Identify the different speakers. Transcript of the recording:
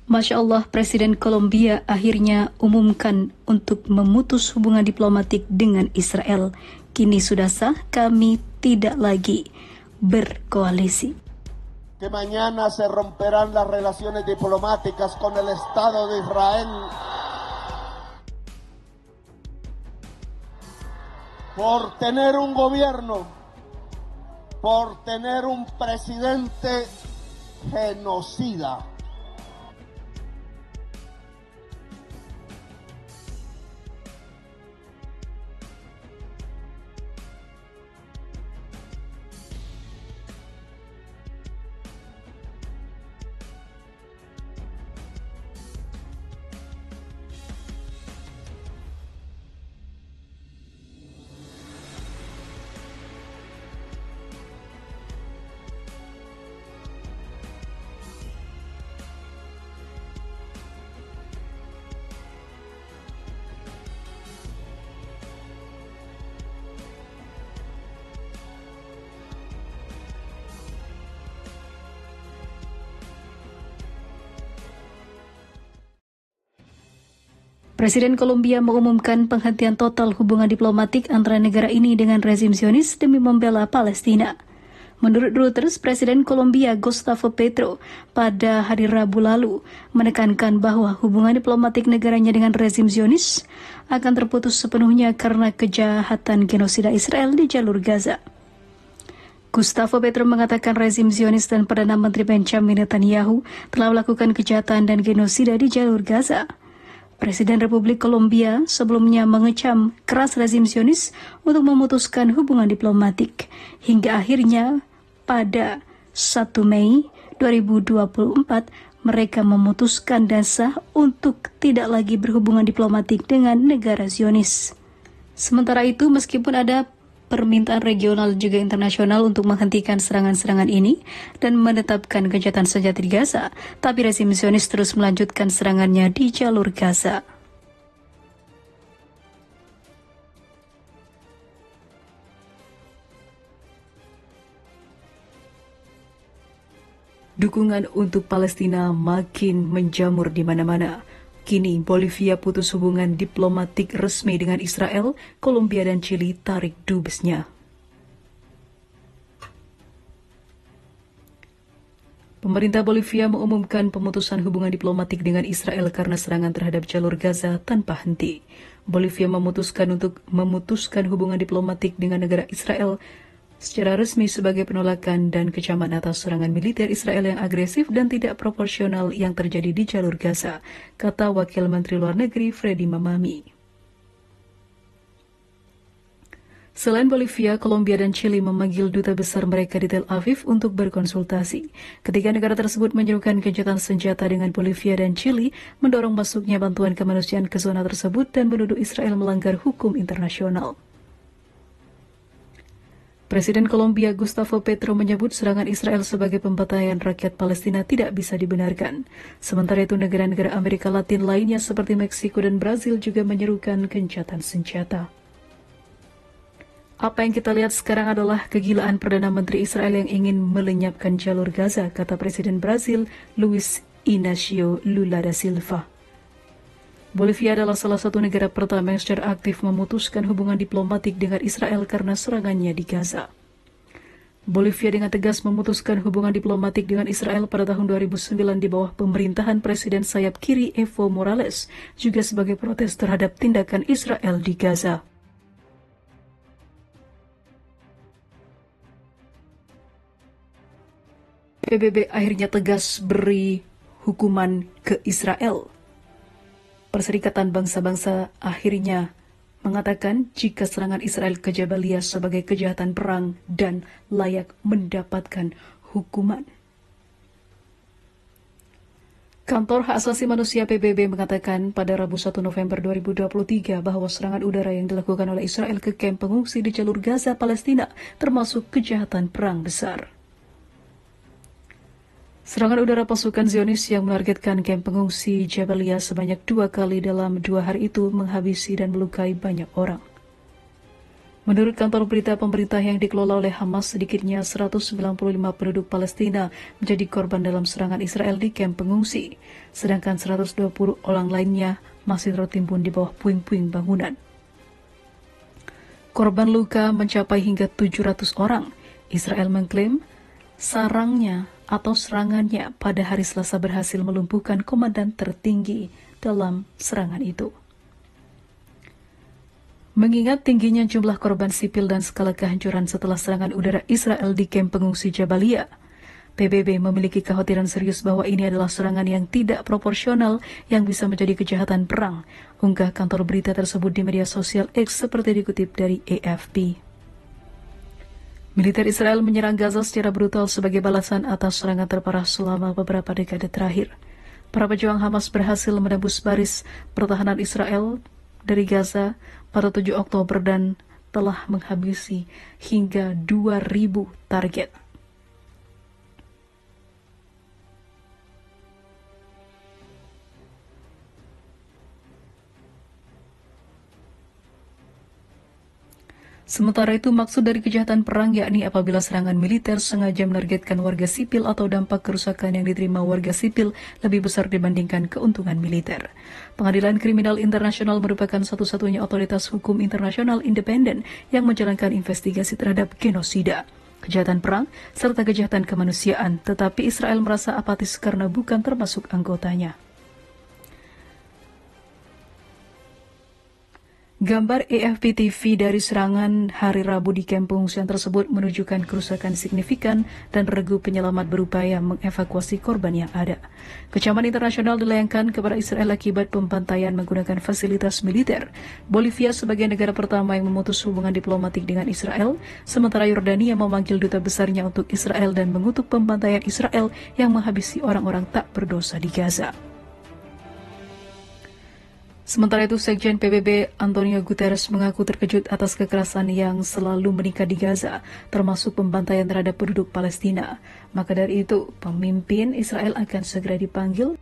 Speaker 1: Masya Allah, Presiden Kolombia akhirnya umumkan untuk memutus hubungan diplomatik dengan Israel. Kini sudah sah, kami tidak lagi berkoalisi.
Speaker 2: Que mañana se romperán las relaciones diplomáticas con el Estado de Israel por tener un gobierno, por tener un presidente genocida.
Speaker 1: Presiden Kolombia mengumumkan penghentian total hubungan diplomatik antara negara ini dengan rezim Zionis demi membela Palestina. Menurut Reuters, Presiden Kolombia Gustavo Petro pada hari Rabu lalu menekankan bahwa hubungan diplomatik negaranya dengan rezim Zionis akan terputus sepenuhnya karena kejahatan genosida Israel di jalur Gaza. Gustavo Petro mengatakan rezim Zionis dan Perdana Menteri Benjamin Netanyahu telah melakukan kejahatan dan genosida di jalur Gaza. Presiden Republik Kolombia sebelumnya mengecam keras rezim Zionis untuk memutuskan hubungan diplomatik. Hingga akhirnya pada 1 Mei 2024 mereka memutuskan dan sah untuk tidak lagi berhubungan diplomatik dengan negara Zionis. Sementara itu, meskipun ada permintaan regional juga internasional untuk menghentikan serangan-serangan ini dan menetapkan gencatan senjata di Gaza, tapi rezim Zionis terus melanjutkan serangannya di jalur Gaza. Dukungan untuk Palestina makin menjamur di mana-mana. Kini Bolivia putus hubungan diplomatik resmi dengan Israel, Kolombia dan Chili tarik dubesnya. Pemerintah Bolivia mengumumkan pemutusan hubungan diplomatik dengan Israel karena serangan terhadap jalur Gaza tanpa henti. Bolivia memutuskan untuk memutuskan hubungan diplomatik dengan negara Israel secara resmi sebagai penolakan dan kecaman atas serangan militer Israel yang agresif dan tidak proporsional yang terjadi di jalur Gaza, kata Wakil Menteri Luar Negeri Freddy Mamami. Selain Bolivia, Kolombia dan Chili memanggil duta besar mereka di Tel Aviv untuk berkonsultasi. Ketiga negara tersebut menyerukan gencatan senjata dengan Bolivia dan Chili, mendorong masuknya bantuan kemanusiaan ke zona tersebut dan menuduh Israel melanggar hukum internasional. Presiden Kolombia Gustavo Petro menyebut serangan Israel sebagai pembantaian rakyat Palestina tidak bisa dibenarkan. Sementara itu, negara-negara Amerika Latin lainnya seperti Meksiko dan Brazil juga menyerukan gencatan senjata. Apa yang kita lihat sekarang adalah kegilaan Perdana Menteri Israel yang ingin melenyapkan jalur Gaza, kata Presiden Brazil Luiz Inácio Lula da Silva. Bolivia adalah salah satu negara pertama yang secara aktif memutuskan hubungan diplomatik dengan Israel karena serangannya di Gaza. Bolivia dengan tegas memutuskan hubungan diplomatik dengan Israel pada tahun 2009 di bawah pemerintahan Presiden sayap kiri Evo Morales, juga sebagai protes terhadap tindakan Israel di Gaza. PBB akhirnya tegas beri hukuman ke Israel. Perserikatan Bangsa-Bangsa akhirnya mengatakan jika serangan Israel ke Jabalia sebagai kejahatan perang dan layak mendapatkan hukuman. Kantor Hak Asasi Manusia PBB mengatakan pada Rabu 1 November 2023 bahwa serangan udara yang dilakukan oleh Israel ke kamp pengungsi di jalur Gaza, Palestina termasuk kejahatan perang besar. Serangan udara pasukan Zionis yang menargetkan kamp pengungsi Jabalia sebanyak 2 kali dalam 2 hari itu menghabisi dan melukai banyak orang. Menurut kantor berita pemerintah yang dikelola oleh Hamas, sedikitnya 195 penduduk Palestina menjadi korban dalam serangan Israel di kamp pengungsi, sedangkan 120 orang lainnya masih tertimbun di bawah puing-puing bangunan. Korban luka mencapai hingga 700 orang. Israel mengklaim serangannya pada hari Selasa berhasil melumpuhkan komandan tertinggi dalam serangan itu. Mengingat tingginya jumlah korban sipil dan skala kehancuran setelah serangan udara Israel di kamp pengungsi Jabalia, PBB memiliki kekhawatiran serius bahwa ini adalah serangan yang tidak proporsional yang bisa menjadi kejahatan perang, unggah kantor berita tersebut di media sosial X seperti dikutip dari AFP. Militer Israel menyerang Gaza secara brutal sebagai balasan atas serangan terparah selama beberapa dekade terakhir. Para pejuang Hamas berhasil menembus baris pertahanan Israel dari Gaza pada 7 Oktober dan telah menghabisi hingga 2.000 target. Sementara itu, maksud dari kejahatan perang yakni apabila serangan militer sengaja menargetkan warga sipil atau dampak kerusakan yang diterima warga sipil lebih besar dibandingkan keuntungan militer. Pengadilan Kriminal Internasional merupakan satu-satunya otoritas hukum internasional independen yang menjalankan investigasi terhadap genosida, kejahatan perang, serta kejahatan kemanusiaan, tetapi Israel merasa apatis karena bukan termasuk anggotanya. Gambar AFP TV dari serangan hari Rabu di kamp pengungsian tersebut menunjukkan kerusakan signifikan dan regu penyelamat berupaya mengevakuasi korban yang ada. Kecaman internasional dilayangkan kepada Israel akibat pembantaian menggunakan fasilitas militer. Bolivia sebagai negara pertama yang memutus hubungan diplomatik dengan Israel, sementara Yordania memanggil duta besarnya untuk Israel dan mengutuk pembantaian Israel yang menghabisi orang-orang tak berdosa di Gaza. Sementara itu, Sekjen PBB Antonio Guterres mengaku terkejut atas kekerasan yang selalu meningkat di Gaza, termasuk pembantaian terhadap penduduk Palestina. Maka dari itu, pemimpin Israel akan segera dipanggil